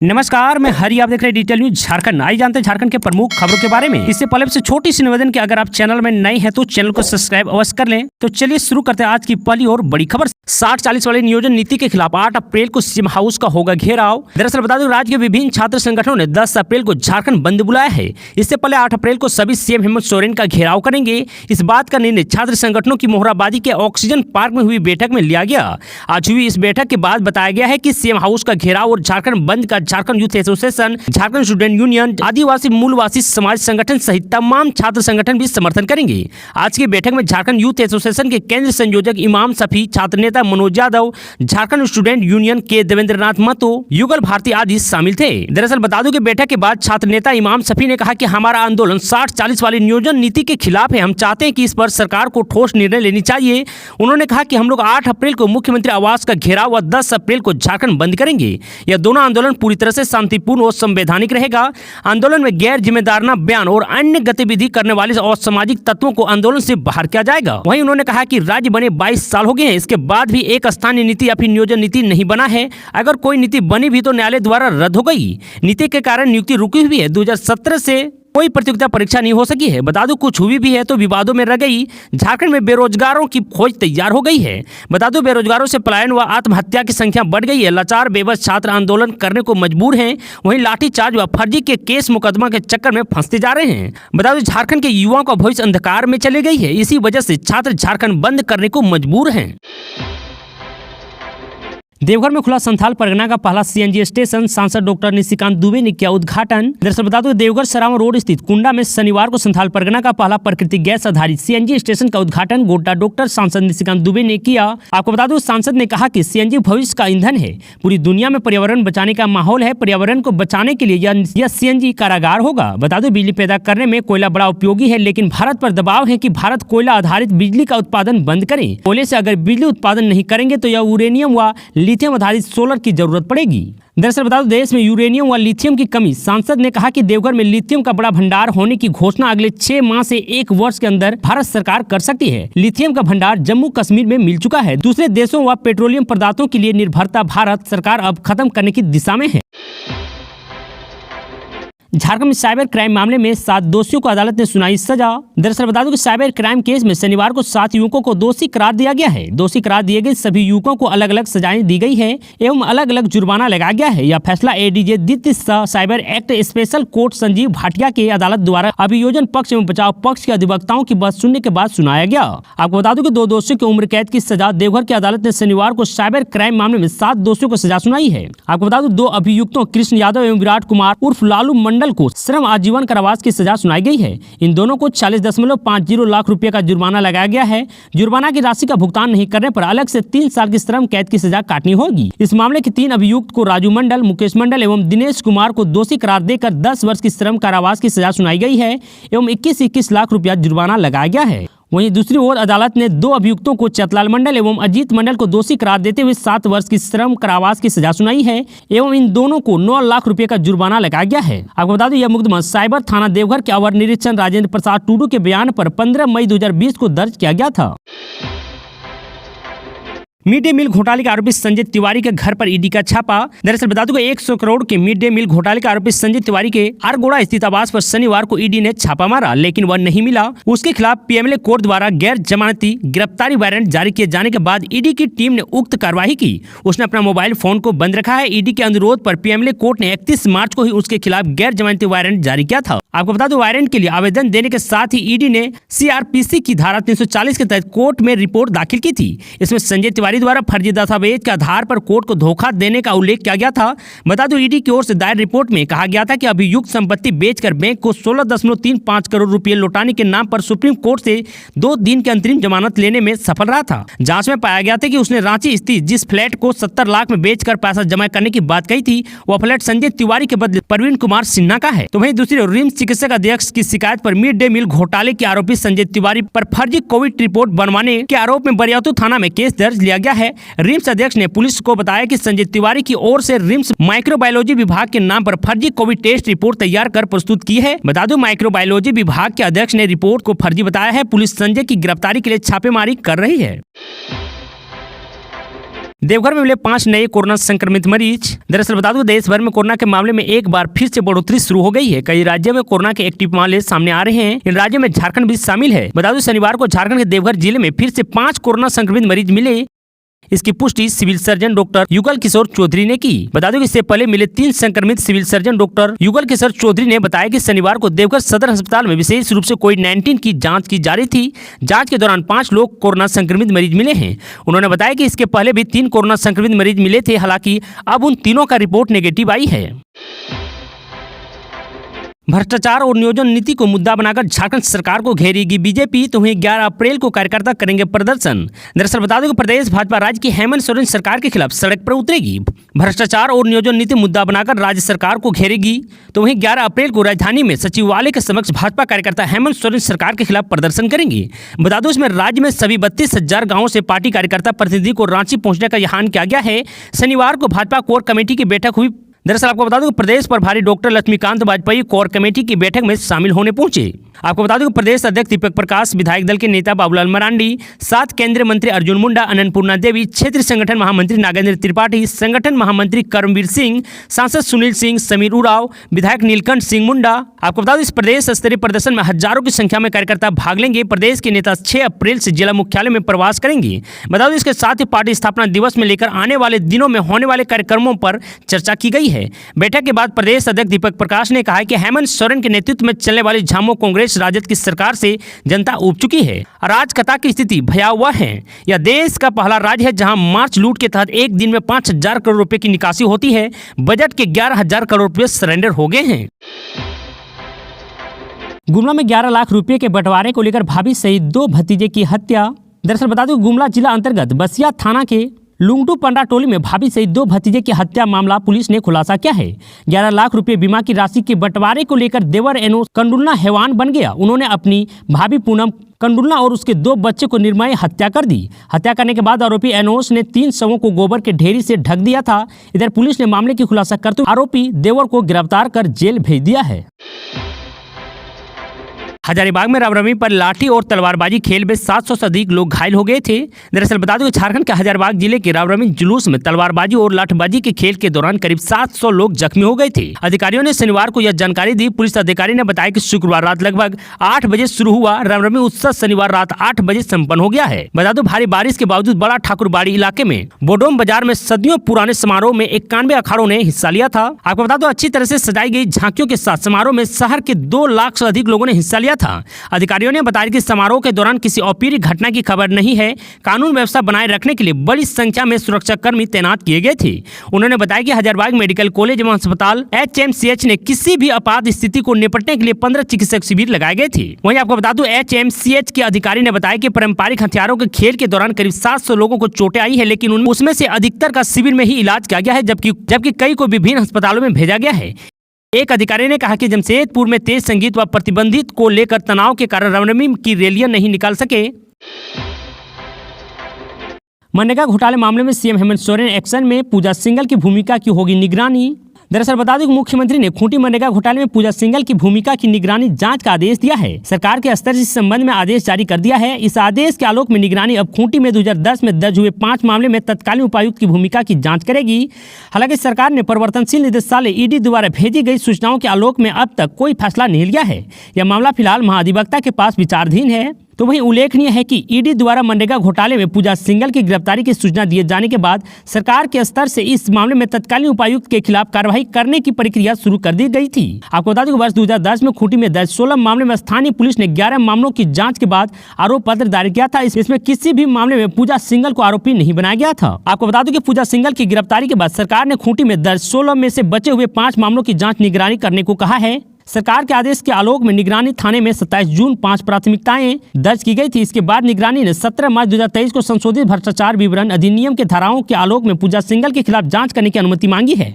नमस्कार, मैं हरी। आप देख रहे हैं डिजिटल न्यूज झारखंड। आइए जानते हैं झारखंड के प्रमुख खबरों के बारे में। इससे पहले से छोटी सी निवेदन कि अगर आप चैनल में नए हैं तो चैनल को सब्सक्राइब अवश्य कर लें। तो चलिए शुरू करते हैं आज की पहली और बड़ी खबर। 60-40 वाली नियोजन नीति के खिलाफ 8 अप्रैल को सीएम हाउस का होगा घेराव। दरअसल बता दूं, राज्य के विभिन्न छात्र संगठनों ने 10 अप्रैल को झारखंड बंद बुलाया है। इससे पहले 8 अप्रैल को सभी सीएम हेमंत सोरेन का घेराव करेंगे। इस बात का निर्णय छात्र संगठनों की मोहराबादी के ऑक्सीजन पार्क में हुई बैठक में लिया गया। आज हुई इस बैठक के बाद बताया गया है कि सीएम हाउस का घेराव और झारखंड बंद का Jharkhand youth association, Jharkhand student union, Adivasi Moolvasi Samaj Sangathan सहित तमाम छात्र संगठन भी समर्थन करेंगे। आज की बैठक में झारखंड यूथ एसोसिएशन के केंद्रीय संयोजक इमाम शफी, छात्र नेता मनोज यादव, झारखंड स्टूडेंट यूनियन के देवेंद्रनाथ महतो, युगल भारती आदि शामिल थे। दरअसल बता दूं कि बैठक के बाद छात्र नेता इमाम शफी ने कहा कि हमारा आंदोलन 60-40 वाली नियोजन नीति के खिलाफ है। हम चाहते हैं कि इस पर सरकार को ठोस निर्णय लेनी चाहिए। उन्होंने कहा कि हम लोग 8 अप्रैल को मुख्यमंत्री आवास का घेराव व 10 अप्रैल को झारखंड बंद करेंगे। यह दोनों आंदोलन पूरी तरह से शांतिपूर्ण और संवैधानिक रहेगा। आंदोलन में गैर जिम्मेदाराना बयान और अन्य गतिविधि करने वाले असामाजिक तत्वों को आंदोलन से बाहर किया जाएगा। वहीं उन्होंने कहा कि राज्य बने 22 साल हो गए हैं, इसके बाद भी एक स्थानीय नीति या फिर नियोजन नीति नहीं बना है। अगर कोई नीति बनी भी तो न्यायालय द्वारा रद्द हो गई। नीति के कारण नियुक्ति रुकी हुई है। 2017 से कोई प्रतियोगिता परीक्षा नहीं हो सकी है। बता दूं, कुछ हुई भी है तो विवादों में रह गई। झारखंड में बेरोजगारों की खोज तैयार हो गई है। बता दूं, बेरोजगारों से पलायन व आत्महत्या की संख्या बढ़ गई है। लाचार बेबस छात्र आंदोलन करने को मजबूर हैं। वहीं लाठीचार्ज व फर्जी के केस मुकदमा के चक्कर में फंसते जा रहे हैं। बता दूं, झारखंड के युवाओं का भविष्य अंधकार में चली गई है। इसी वजह से छात्र झारखंड बंद करने को मजबूर हैं। देवघर में खुला संथाल परगना का पहला सीएनजी स्टेशन। सांसद डॉक्टर निशिकांत दुबे ने किया उद्घाटन। दरअसल बता दूं, देवघर सरावा रोड स्थित कुंडा में शनिवार को संथाल परगना का पहला प्राकृतिक गैस आधारित सीएनजी स्टेशन का उद्घाटन गोड्डा डॉक्टर सांसद निशिकांत दुबे ने किया। आपको बता दूं, सांसद ने कहा कि सीएनजी भविष्य का ईंधन है। पूरी दुनिया में पर्यावरण बचाने का माहौल है। पर्यावरण को बचाने के लिए यह सीएनजी कारागार होगा। बता दूं, बिजली पैदा करने में कोयला बड़ा उपयोगी है, लेकिन भारत पर दबाव है कि भारत कोयला आधारित बिजली का उत्पादन बंद करे। कोयले से अगर बिजली उत्पादन नहीं करेंगे तो यह यूरेनियम व लिथियम आधारित सोलर की जरूरत पड़ेगी। दरअसल बता दो, देश में यूरेनियम व लिथियम की कमी। सांसद ने कहा कि देवघर में लिथियम का बड़ा भंडार होने की घोषणा अगले 6 माह से 1 वर्ष के अंदर भारत सरकार कर सकती है। लिथियम का भंडार जम्मू कश्मीर में मिल चुका है। दूसरे देशों व पेट्रोलियम पदार्थों के लिए निर्भरता भारत सरकार अब खत्म करने की दिशा में है। झारखंड में साइबर क्राइम मामले में 7 दोषियों को अदालत ने सुनाई सजा। दरअसल बता दूं कि साइबर क्राइम केस में शनिवार को 7 युवकों को दोषी करार दिया गया है। दोषी करार दिए गए सभी युवकों को अलग अलग सजाएं दी गई है एवं अलग अलग जुर्माना लगाया गया है। यह फैसला एडीजे द्वितीय cyber act special court Sanjeev Bhatia के अदालत द्वारा अभियोजन पक्ष एवं बचाव पक्ष के अधिवक्ताओं की बात सुनने के बाद सुनाया गया। आपको बता दूं कि 2 दोषियों की उम्र कैद की सजा देवघर की अदालत ने शनिवार को साइबर क्राइम मामले में 7 दोषियों को सजा सुनाई है। आपको बता दूं, 2 अभियुक्तों कृष्ण यादव एवं विराट कुमार उर्फ लालू मंडल को श्रम आजीवन कारावास की सजा सुनाई गई है। इन दोनों को 40.50 लाख रुपए का जुर्माना लगाया गया है। जुर्माना की राशि का भुगतान नहीं करने पर अलग से 3 साल की श्रम कैद की सजा काटनी होगी। इस मामले के 3 अभियुक्त को राजू मंडल, मुकेश मंडल एवं दिनेश कुमार को दोषी करार देकर 10 वर्ष की श्रम कारावास की सजा सुनाई गई है एवं 21 लाख रुपया जुर्माना लगाया गया है। वहीं दूसरी ओर अदालत ने 2 अभियुक्तों को चतलाल मंडल एवं अजीत मंडल को दोषी करार देते हुए 7 वर्ष की श्रम कारावास की सजा सुनाई है एवं इन दोनों को 9 लाख रुपए का जुर्माना लगाया गया है। आपको बता दें, यह मुकदमा साइबर थाना देवघर के अवर निरीक्षण राजेंद्र प्रसाद टुडू के बयान पर 15 मई 2020 को दर्ज किया गया था। मिड डे मील घोटाले के आरोपी संजय तिवारी के घर पर ईडी का छापा। दरअसल बता दूं कि 100 करोड़ के मिड डे मील घोटाले के आरोपी संजय तिवारी के आरगोड़ा स्थित आवास पर शनिवार को ईडी ने छापा मारा, लेकिन वह नहीं मिला। उसके खिलाफ पीएमएलए कोर्ट द्वारा गैर जमानती गिरफ्तारी वारंट जारी किए जाने के बाद ईडी की टीम ने उक्त कार्रवाई की। उसने अपना मोबाइल फोन को बंद रखा है। ईडी के अनुरोध पर पीएमएलए कोर्ट ने 31 मार्च को ही उसके खिलाफ गैर जमानती वारंट जारी किया था। आपको बता दूं, वारंट के लिए आवेदन देने के साथ ही ईडी ने सीआरपीसी की धारा 340 के तहत कोर्ट में रिपोर्ट दाखिल की थी। इसमें संजय तिवारी द्वारा फर्जी दस्तावेज के आधार पर कोर्ट को धोखा देने का उल्लेख किया गया था। बता दूं, ईडी की ओर से दायर रिपोर्ट में कहा गया था कि अभियुक्त संपत्ति बेचकर बैंक को 16.35 करोड़ रुपए लौटाने के नाम पर सुप्रीम कोर्ट से 2 दिन की अंतरिम जमानत लेने में सफल रहा था। जांच में पाया गया था कि उसने रांची स्थित जिस फ्लैट को 70 लाख में बेचकर पैसा जमा करने की बात कही थी, वह फ्लैट संजय तिवारी के बदले प्रवीण कुमार सिन्हा का है। तो वहीं दूसरी ओर रिम्स चिकित्सक अध्यक्ष की शिकायत पर मिड डे मील घोटाले के आरोपी संजय तिवारी पर फर्जी कोविड रिपोर्ट बनवाने के आरोप में बरियातू थाना में केस दर्ज लिया गया है। रिम्स अध्यक्ष ने पुलिस को बताया कि संजय तिवारी की ओर से रिम्स माइक्रोबायोलॉजी विभाग के नाम पर फर्जी कोविड टेस्ट रिपोर्ट तैयार कर प्रस्तुत की है। बता दूं, माइक्रोबायोलॉजी विभाग के अध्यक्ष ने रिपोर्ट को फर्जी बताया है। पुलिस संजय की गिरफ्तारी के लिए छापेमारी कर रही है। देवघर में मिले 5 नए कोरोना संक्रमित मरीज। दरअसल बता दूं, देश भर में कोरोना के मामले में एक बार फिर से बढ़ोतरी शुरू हो गई है। कई राज्यों में कोरोना के एक्टिव मामले सामने आ रहे हैं। इन राज्यों में झारखंड भी शामिल है। बता दूं, शनिवार को झारखंड के देवघर जिले में फिर से 5 कोरोना संक्रमित मरीज मिले। इसकी पुष्टि civil surgeon doctor Yugal Kishore Chaudhary ने की। बता दें कि इससे पहले मिले 3 संक्रमित civil surgeon doctor Yugal Kishore Chaudhary ने बताया कि शनिवार को देवघर सदर अस्पताल में विशेष रूप से कोविड-19 की जांच की जा रही थी। जांच के दौरान 5 लोग कोरोना संक्रमित मरीज मिले हैं। उन्होंने बताया कि इसके पहले भी 3 कोरोना संक्रमित मरीज मिले थे। हालांकि अब उन तीनों का रिपोर्ट नेगेटिव आई है। भ्रष्टाचार और नियोजन नीति को मुद्दा बनाकर झारखंड सरकार को घेरेगी बीजेपी, तो वहीं 11 अप्रैल को कार्यकर्ता करेंगे प्रदर्शन। दरअसल बता दें कि प्रदेश भाजपा राज्य की हेमंत सोरेन सरकार के खिलाफ सड़क पर उतरेगी। भ्रष्टाचार और नियोजन नीति मुद्दा बनाकर राज्य सरकार को घेरेगी, तो वहीं 11 अप्रैल को राजधानी में सचिवालय के समक्ष भाजपा कार्यकर्ता हेमंत सोरेन सरकार के खिलाफ प्रदर्शन करेंगे। बता दो, इसमें राज्य में सभी 32,000 गाँवों से पार्टी कार्यकर्ता प्रतिनिधि को रांची पहुंचने का ऐलान किया गया है। शनिवार को भाजपा कोर कमेटी की बैठक हुई। दरअसल आपको बता दूं कि प्रदेश प्रभारी doctor Laxmikant Vajpayee core committee की बैठक में शामिल होने पहुंचे। आपको बता दूं कि प्रदेश अध्यक्ष दीपक प्रकाश, विधायक दल के नेता बाबूलाल मरांडी, 7 केंद्रीय मंत्री अर्जुन मुंडा, अन्नपूर्णा देवी, क्षेत्रीय संगठन महामंत्री नागेंद्र त्रिपाठी, संगठन महामंत्री कर्मवीर सिंह, सांसद सुनील सिंह, समीर उराव, विधायक नीलकंठ सिंह मुंडा। आपको बता दें, इस प्रदेश स्तरीय प्रदर्शन में हजारों की संख्या में कार्यकर्ता भाग लेंगे। प्रदेश के नेता 6 अप्रैल से जिला मुख्यालय में प्रवास करेंगे। बता दें, इसके साथ ही पार्टी स्थापना दिवस में लेकर आने वाले दिनों में होने वाले कार्यक्रमों पर चर्चा की गई है। बैठक के बाद प्रदेश अध्यक्ष दीपक प्रकाश ने कहा कि हेमंत सोरेन के नेतृत्व में चलने वाली झामो कांग्रेस राजद की सरकार से जनता ऊब चुकी है। अराजकता की स्थिति भयावह है। यह देश का पहला राज्य है जहां मार्च लूट के तहत एक दिन में 5,000 करोड़ रुपए की निकासी होती है। बजट के 11,000 करोड़ रुपए सरेंडर हो गए हैं। गुमला में 11 लाख रुपए के बंटवारे को लेकर भाभी सहित 2 भतीजे की हत्या। दरअसल बता दूं, गुमला जिला अंतर्गत बसिया थाना के लुंगटू पंडा टोली में भाभी सहित 2 भतीजे की हत्या मामला पुलिस ने खुलासा किया है। 11 लाख रुपए बीमा की राशि के बंटवारे को लेकर देवर एनोस कंडुलना हैवान बन गया। उन्होंने अपनी भाभी पूनम कंडुलना और उसके 2 बच्चे को निर्मय हत्या कर दी। हत्या करने के बाद आरोपी एनोस ने 3 शवों को गोबर के ढेरी से ढक दिया था। इधर पुलिस ने मामले की खुलासा करते हुए आरोपी देवर को गिरफ्तार कर जेल भेज दिया है। हजारीबाग में रामनवमी पर लाठी और तलवारबाजी खेल में 700 से अधिक लोग घायल हो गए थे। दरअसल बता दूं कि झारखंड के हजारीबाग जिले के रामनवमी जुलूस में तलवारबाजी और लाठीबाजी के खेल के दौरान करीब 700 लोग जख्मी हो गए थे। अधिकारियों ने शनिवार को यह जानकारी दी। पुलिस अधिकारी ने बताया कि शुक्रवार रात लगभग 8 बजे शुरू हुआ रामनवमी उत्सव शनिवार रात 8 बजे सम्पन्न हो गया है। बता दो, भारी बारिश के बावजूद बड़ा ठाकुरबाड़ी इलाके में बोडोम बाजार में सदियों पुराने समारोह में 91 अखाड़ों ने हिस्सा लिया था। आपको बता दो, अच्छी तरह से सजाई गई झांकियों के साथ समारोह में शहर के 2 लाख से अधिक लोगों ने हिस्सा लिया था। अधिकारियों ने बताया कि समारोह के दौरान किसी अप्रिय घटना की खबर नहीं है। कानून व्यवस्था बनाए रखने के लिए बड़ी संख्या में सुरक्षा कर्मी तैनात किए गए थे। उन्होंने बताया कि हजारीबाग मेडिकल कॉलेज एवं अस्पताल HMCH ने किसी भी आपात स्थिति को निपटने के लिए 15 चिकित्सक शिविर लगाए गए थे। वहीं आपको बता दूं, HMCH के अधिकारी ने बताया कि पारंपरिक हथियारों के खेल के दौरान करीब 700 लोगों को चोटें आई है, लेकिन उसमें से अधिकतर का शिविर में ही इलाज किया गया है, जबकि कई को विभिन्न अस्पतालों में भेजा गया है। एक अधिकारी ने कहा कि जमशेदपुर में तेज संगीत व प्रतिबंधित को लेकर तनाव के कारण रामनवमी की रैलियां नहीं निकाल सके। मनरेगा घोटाले मामले में सीएम हेमंत सोरेन एक्शन में पूजा सिंघल की भूमिका की होगी निगरानी। दरअसल बता दें कि मुख्यमंत्री ने खूंटी मनरेगा घोटाले में पूजा सिंघल की भूमिका की निगरानी जांच का आदेश दिया है। सरकार के स्तर से इस संबंध में आदेश जारी कर दिया है। इस आदेश के आलोक में निगरानी अब खूंटी में 2010 में दर्ज हुए 5 मामले में तत्कालीन उपायुक्त की भूमिका की जांच करेगी। हालांकि सरकार ने परिवर्तनशील निदेशालय ईडी द्वारा भेजी गई सूचनाओं के आलोक में अब तक कोई फैसला नहीं लिया है। यह मामला फिलहाल महाधिवक्ता के पास विचाराधीन है। तो वहीं उल्लेखनीय है कि ईडी द्वारा मनरेगा घोटाले में पूजा सिंघल की गिरफ्तारी की सूचना दिए जाने के बाद सरकार के स्तर से इस मामले में तत्कालीन उपायुक्त के खिलाफ कार्रवाई करने की प्रक्रिया शुरू कर दी गई थी। आपको बता दें कि वर्ष 2010 में खूंटी में दर्ज 16 मामले में स्थानीय पुलिस ने 11 मामलों की जांच के बाद आरोप पत्र दायर किया था। इसमें किसी भी मामले में पूजा सिंघल को आरोपी नहीं बनाया गया था। आपको बता दूं कि पूजा सिंघल की गिरफ्तारी के बाद सरकार ने खूंटी में दर्ज 16 में से बचे हुए 5 मामलों की जाँच निगरानी करने को कहा है। सरकार के आदेश के आलोक में निगरानी थाने में 27 जून 5 प्राथमिकताएं दर्ज की गई थी। इसके बाद निगरानी ने 17 मार्च 2023 को संशोधित भ्रष्टाचार विवरण अधिनियम के धाराओं के आलोक में पूजा सिंघल के खिलाफ जांच करने की अनुमति मांगी है।